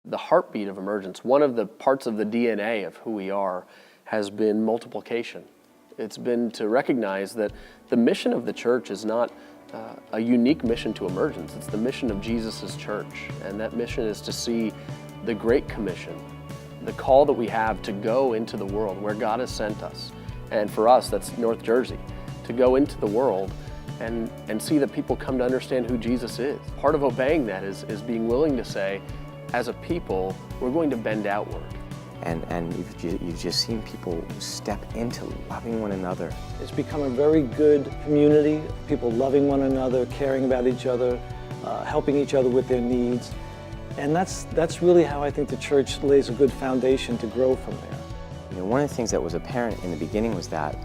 The heartbeat of Emergence, one of the parts of the DNA of who we are, has been multiplication. It's been to recognize that the mission of the church is not a unique mission to Emergence. It's the mission of Jesus' church, and that mission is to see the Great Commission, the call that we have to go into the world where God has sent us. And for us, that's North Jersey, to go into the world and see that people come to understand who Jesus is. Part of obeying that is being willing to say, as a people, we're going to bend outward. And you've just seen people step into loving one another. It's become a very good community, people loving one another, caring about each other, helping each other with their needs. And that's really how I think the church lays a good foundation to grow from there. You know, one of the things that was apparent in the beginning was that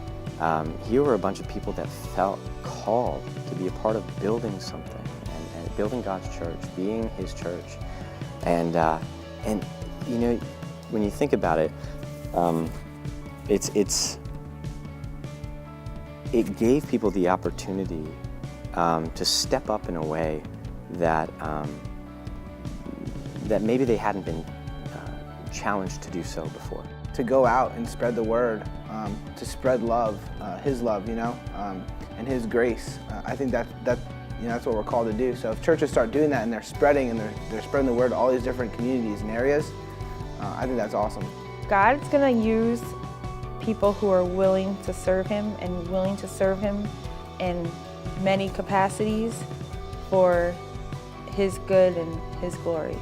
here were a bunch of people that felt called to be a part of building something and building God's church, being His church. And you know, when you think about it, it gave people the opportunity to step up in a way that that maybe they hadn't been challenged to do so before. To go out and spread the word, to spread love, His love, you know, and His grace. I think that you know, that's what we're called to do. So if churches start doing that and they're spreading the word to all these different communities and areas, I think that's awesome. God's going to use people who are willing to serve Him and willing to serve Him in many capacities for His good and His glory.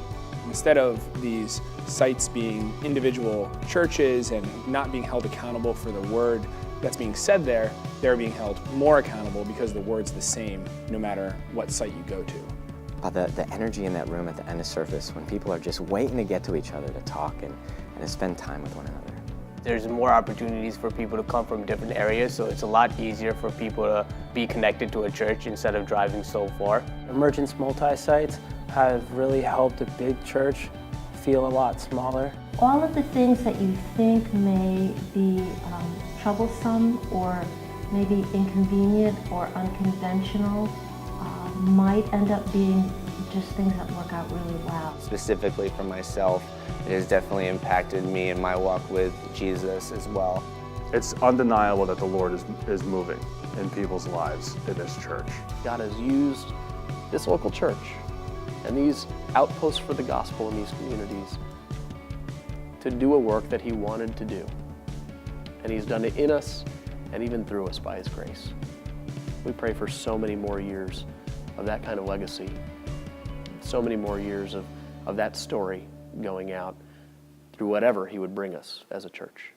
Instead of these sites being individual churches and not being held accountable for the word that's being said there, they're being held more accountable because the word's the same no matter what site you go to. The energy in that room at the end of service when people are just waiting to get to each other to talk and to spend time with one another. There's more opportunities for people to come from different areas, so it's a lot easier for people to be connected to a church instead of driving so far. Emergence multi-sites have really helped a big church feel a lot smaller. All of the things that you think may be troublesome or maybe inconvenient or unconventional might end up being just things that work out really well. Specifically for myself, it has definitely impacted me in my walk with Jesus as well. It's undeniable that the Lord is moving in people's lives in this church. God has used this local church and these outposts for the gospel in these communities to do a work that He wanted to do. And He's done it in us and even through us by His grace. We pray for so many more years of that kind of legacy, so many more years of that story going out through whatever He would bring us as a church.